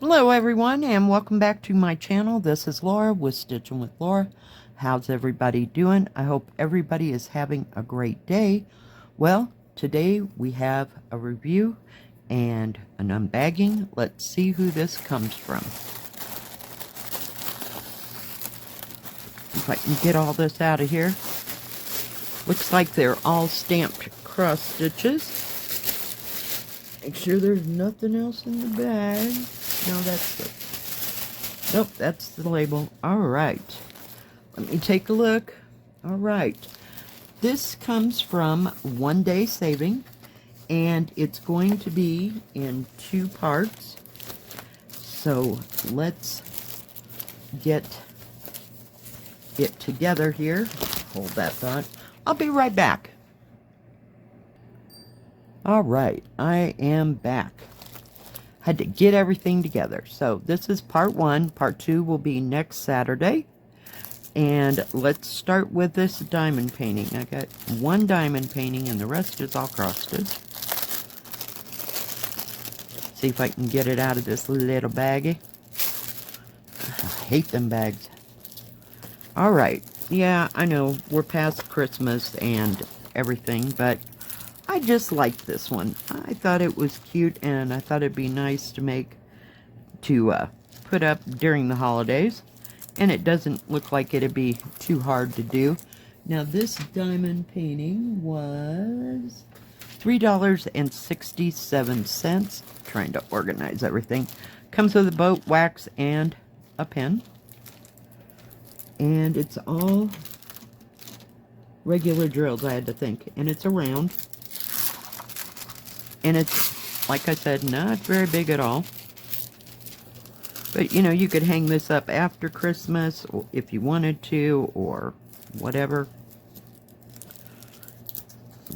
Hello everyone and welcome back to my channel. This is Laura with Stitching with Laura. How's everybody doing? I hope everybody is having a great day. Well, today we have a review and an unbagging. Let's see who this comes from. If I can get all this out of here. Looks like they're all stamped cross stitches. Make sure there's nothing else in the bag. No, that's the... Nope, that's the label. Alright. Let me take a look. Alright. This comes from OneDaySaving, and it's going to be in 2 parts. So, let's get it together here. Hold that thought. I'll be right back. Alright, I am back. Had to get everything together. So this is part 1. Part 2 will be next Saturday. And let's start with this diamond painting. I got 1 diamond painting and the rest is all cross stitch. See if I can get it out of this little baggie. I hate them bags. Alright, yeah, I know we're past Christmas and everything, but I just liked this one. I thought it was cute, and I thought it'd be nice to put up during the holidays. And it doesn't look like it'd be too hard to do. Now, this diamond painting was $3.67. Trying to organize everything. Comes with a boat, wax, and a pen. And it's all regular drills, I had to think. And it's a round. And it's, like I said, not very big at all. But, you know, you could hang this up after Christmas or if you wanted to, or whatever.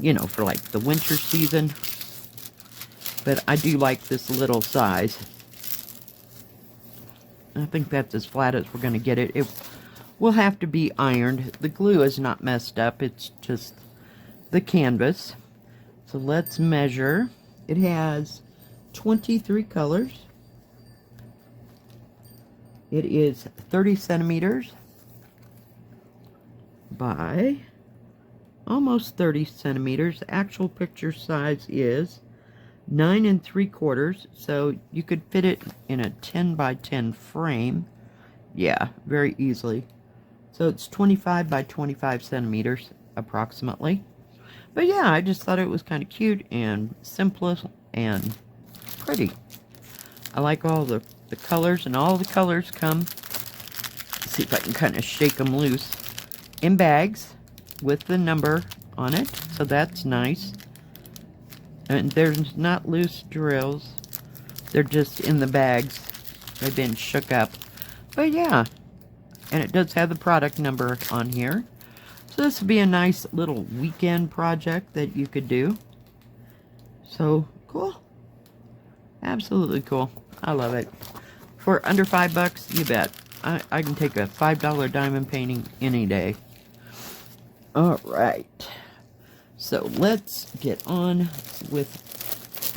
You know, for like the winter season. But I do like this little size. I think that's as flat as we're going to get it. It will have to be ironed. The glue is not messed up. It's just the canvas. So let's measure. It has 23 colors. It is 30 centimeters by almost 30 centimeters. Actual picture size is 9 3/4. So you could fit it in a 10 by 10 frame. Yeah, very easily. So it's 25 by 25 centimeters approximately. But yeah, I just thought it was kind of cute and simple and pretty. I like all the colors, and all the colors come, let's see if I can kind of shake them loose, in bags with the number on it. So that's nice. And there's not loose drills. They're just in the bags. They've been shook up. But yeah, and it does have the product number on here. So this would be a nice little weekend project that you could do. So cool. Absolutely cool. I love it. For under $5, you bet. I can take a $5 diamond painting any day. Alright. So let's get on with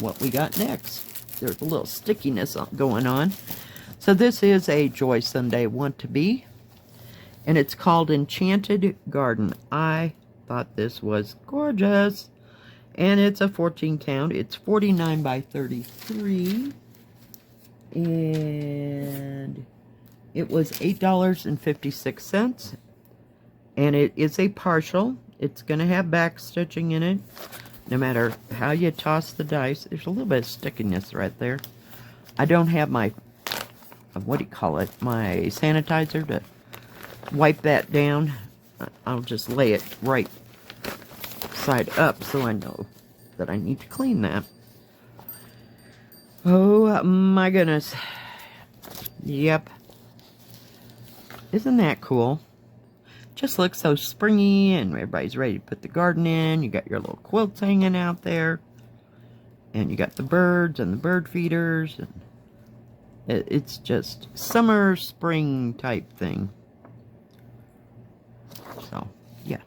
what we got next. There's a little stickiness going on. So this is a Joy Sunday Want to Be. And it's called Enchanted Garden. I thought this was gorgeous. And it's a 14 count. It's 49 by 33. And it was $8.56. And it is a partial. It's going to have back stitching in it. No matter how you toss the dice. There's a little bit of stickiness right there. I don't have my, what do you call it? My sanitizer to wipe that down. I'll just lay it right side up so I know that I need to clean that. Oh my goodness. Yep. Isn't that cool? Just looks so springy, and everybody's ready to put the garden in. You got your little quilts hanging out there. And you got the birds and the bird feeders. And it's just summer, spring type thing. So, yeah.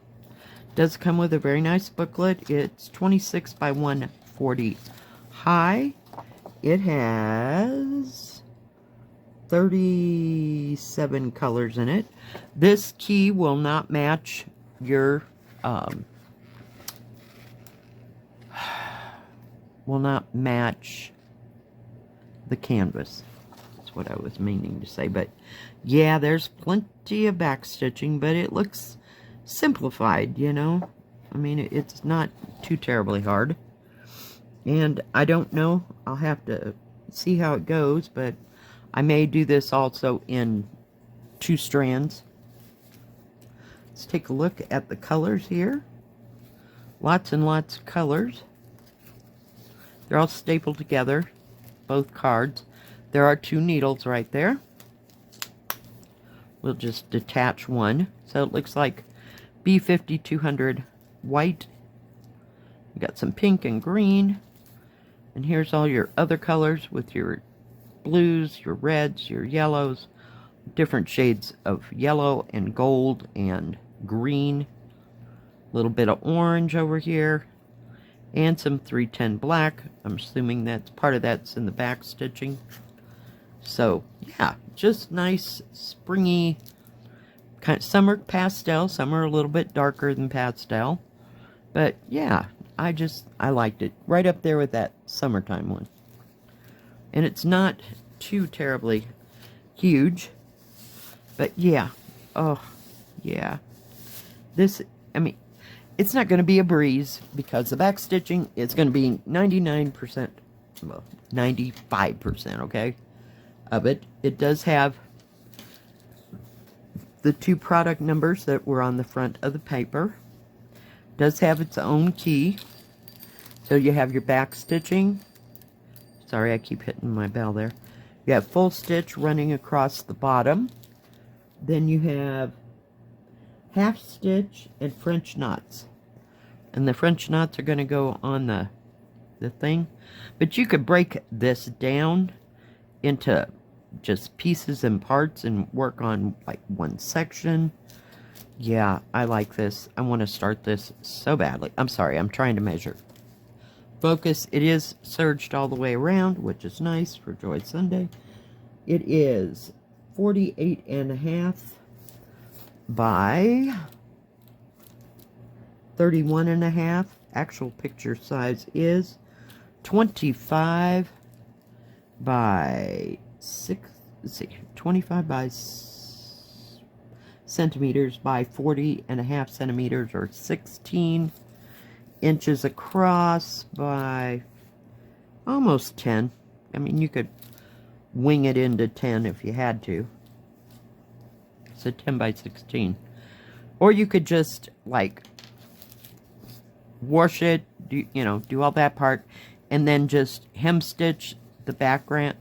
Does come with a very nice booklet. It's 26 by 140 high. It has 37 colors in it. This key will not match your, will not match the canvas. That's what I was meaning to say. But yeah, there's plenty of back stitching, but it looks simplified, you know. I mean, it's not too terribly hard. And I don't know, I'll have to see how it goes, but I may do this also in 2 strands. Let's take a look at the colors here. Lots and lots of colors. They're all stapled together, both cards. There are 2 needles right there. We'll just detach one. So it looks like B5200 white. We got some pink and green. And here's all your other colors with your blues, your reds, your yellows, different shades of yellow and gold and green. A little bit of orange over here. And some 310 black. I'm assuming that's part of that's in the back stitching. So, yeah, just nice, springy, kind of, some are pastel, some are a little bit darker than pastel. But, yeah, I liked it. Right up there with that summertime one. And it's not too terribly huge. But, yeah. Oh, yeah. This, I mean, it's not going to be a breeze because the back stitching is going to be 99%, well, 95%, okay, of it. It does have the 2 product numbers that were on the front of the paper. It does have its own key. So you have your back stitching. Sorry, I keep hitting my bell there. You have full stitch running across the bottom. Then you have half stitch and French knots. And the French knots are going to go on the thing. But you could break this down into just pieces and parts and work on like one section. Yeah, I like this. I want to start this so badly. I'm sorry, I'm trying to measure. Focus, it is serged all the way around, which is nice for Joy Sunday. It is 48.5 by 31.5. Actual picture size is 25 by 6, let's see, 25 by centimeters by 40.5 centimeters, or 16 inches across by almost 10. I mean, you could wing it into 10 if you had to. So 10 by 16. Or you could just, like, wash it, do all that part, and then just hem stitch the background,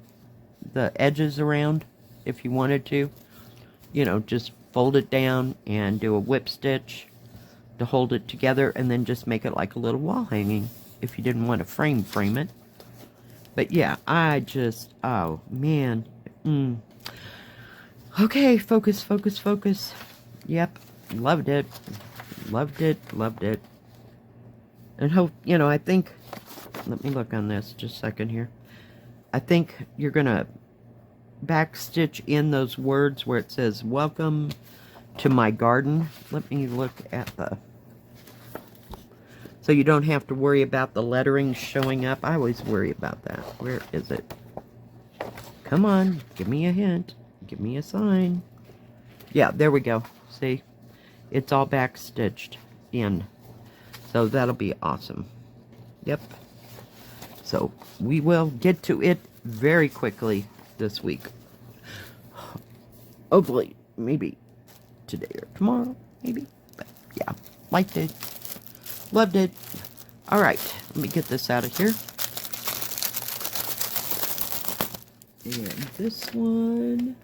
the edges around, if you wanted to. Just fold it down and do a whip stitch to hold it together, and then just make it like a little wall hanging if you didn't want to frame it. But yeah, oh man. Okay, focus. Yep, loved it. And I think, let me look on this just a second here. I think you're gonna back stitch in those words where it says welcome to my garden. Let me look at so you don't have to worry about the lettering showing up. I always worry about that. Where is it? Come on, give me a hint. Give me a sign. Yeah, there we go. See? It's all back stitched in. So that'll be awesome. Yep. So we will get to it very quickly this week. Hopefully, maybe today or tomorrow, maybe. But yeah, liked it. Loved it. Alright, let me get this out of here. And this one,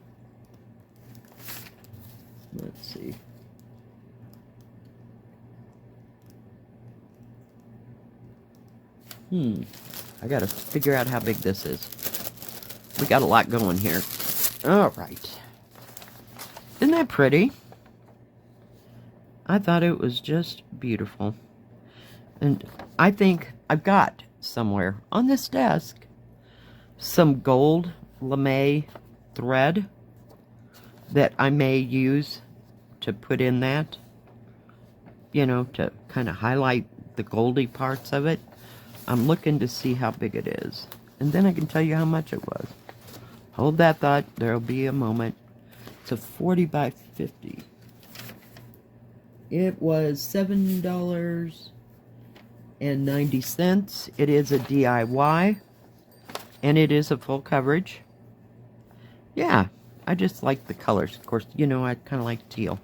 let's see. I gotta figure out how big this is. We got a lot going here. Alright. Isn't that pretty? I thought it was just beautiful. And I think I've got somewhere on this desk some gold lame thread that I may use to put in that, you know, to kind of highlight the goldy parts of it. I'm looking to see how big it is, and then I can tell you how much it was. Hold that thought. There'll be a moment. It's a 40 by 50. It was $7.90. It is a DIY, and it is a full coverage. Yeah, I just like the colors. Of course, you know, I kind of like teal.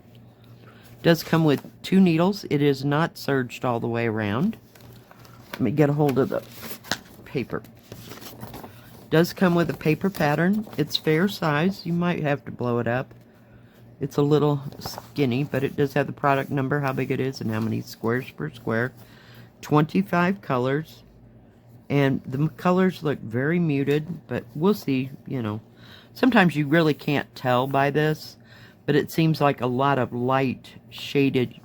It does come with 2 needles. It is not serged all the way around. Let me get a hold of the paper. It does come with a paper pattern. It's fair size. You might have to blow it up. It's a little skinny, but it does have the product number, how big it is, and how many squares per square. 25 colors. And the colors look very muted, but we'll see, you know. Sometimes you really can't tell by this, but it seems like a lot of light shaded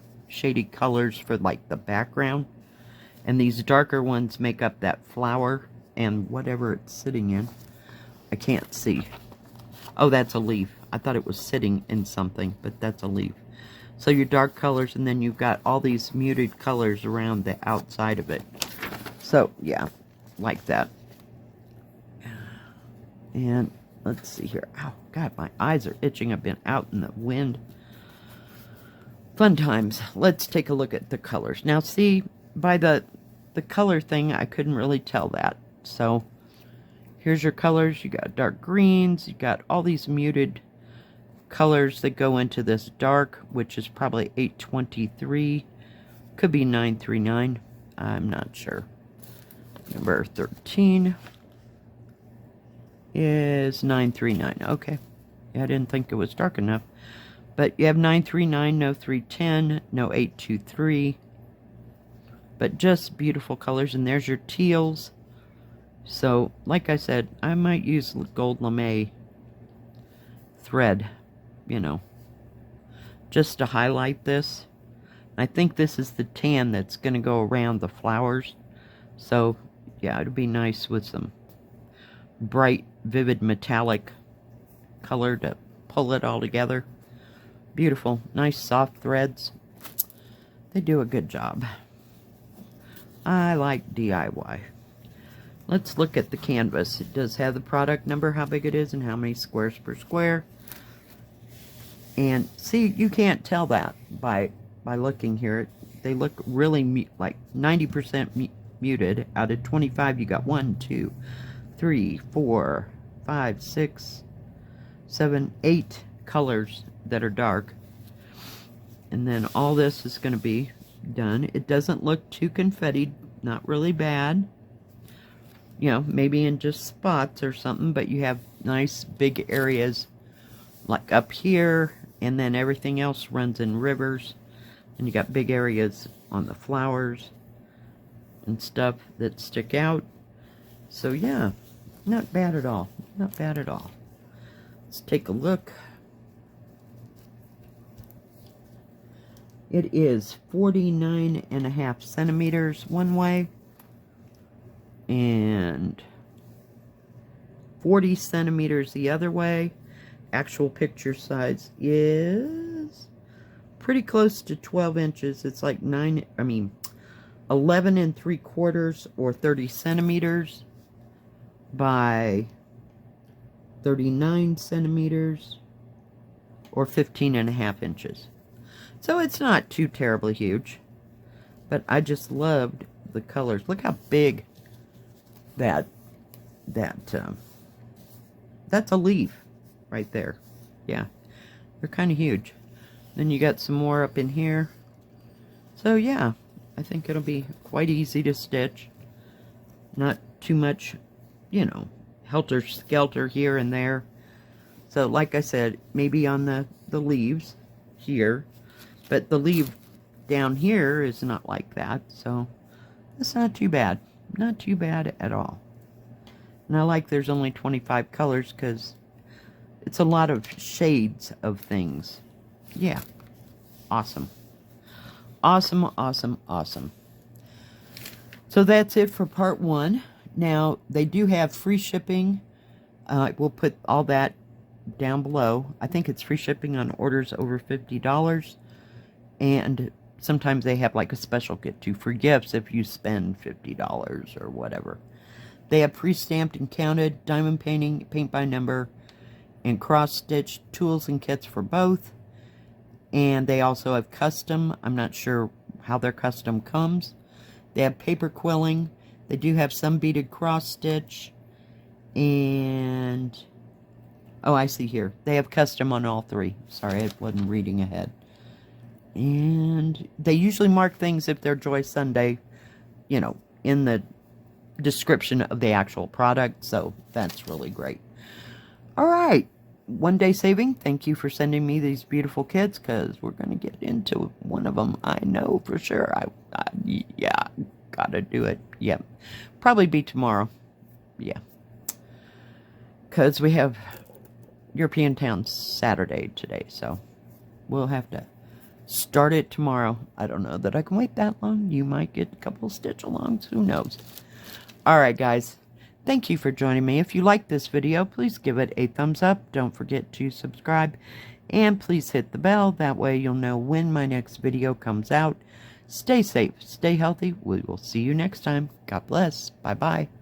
colors for like the background. And these darker ones make up that flower and whatever it's sitting in. I can't see. Oh, that's a leaf. I thought it was sitting in something, but that's a leaf. So your dark colors, and then you've got all these muted colors around the outside of it. So, yeah, like that. And let's see here. Oh, God, my eyes are itching. I've been out in the wind. Fun times. Let's take a look at the colors. Now, see, by the color thing, I couldn't really tell that. So, here's your colors. You got dark greens. You got all these muted colors that go into this dark, which is probably 823. Could be 939. I'm not sure. Number 13 is 939. Okay. Yeah, I didn't think it was dark enough. But you have 939, no 310, no 823. But just beautiful colors. And there's your teals. So, like I said, I might use gold lame thread, you know, just to highlight this. I think this is the tan that's going to go around the flowers. So, yeah, it'd be nice with some bright, vivid, metallic color to pull it all together. Beautiful. Nice, soft threads. They do a good job. I like DIY. Let's look at the canvas. It does have the product number, how big it is, and how many squares per square. And see, you can't tell that by looking here. They look really like 90% muted. Out of 25, you got 1, 2, 3, 4, 5, 6, 7, 8 colors that are dark. And then all this is going to be done. It doesn't look too confetti, not really bad. You know, maybe in just spots or something, but you have nice big areas like up here, and then everything else runs in rivers. And you got big areas on the flowers and stuff that stick out. So yeah, not bad at all. Not bad at all. Let's take a look. It is 49.5 centimeters one way and 40 centimeters the other way. Actual picture size is pretty close to 12 inches. It's like 11 3/4 or 30 centimeters by 39 centimeters or 15.5 inches. So it's not too terribly huge, but I just loved the colors. Look how big that's a leaf right there. Yeah, they're kind of huge. Then you got some more up in here. So yeah, I think it'll be quite easy to stitch. Not too much, you know, helter-skelter here and there. So like I said, maybe on the leaves here, but the leaf down here is not like that, so it's not too bad. Not too bad at all. And I like there's only 25 colors because it's a lot of shades of things. Yeah. Awesome. Awesome, awesome, awesome. So that's it for part 1. Now, they do have free shipping. We'll put all that down below. I think it's free shipping on orders over $50. And sometimes they have like a special get to for gifts if you spend $50 or whatever. They have pre-stamped and counted, diamond painting, paint by number, and cross-stitch tools and kits for both. And they also have custom. I'm not sure how their custom comes. They have paper quilling. They do have some beaded cross-stitch. And, oh, I see here. They have custom on all three. Sorry, I wasn't reading ahead. And they usually mark things if they're Joy Sunday, you know, in the description of the actual product. So that's really great. All right. One Day Saving, thank you for sending me these beautiful kits, because we're going to get into one of them. I know for sure. Yeah, gotta do it. Yeah. Probably be tomorrow. Yeah. Because we have European Town Saturday today, so we'll have to start it tomorrow. I don't know that I can wait that long. You might get a couple stitch-alongs. Who knows? Alright, guys. Thank you for joining me. If you like this video, please give it a thumbs up. Don't forget to subscribe. And please hit the bell. That way you'll know when my next video comes out. Stay safe. Stay healthy. We will see you next time. God bless. Bye-bye.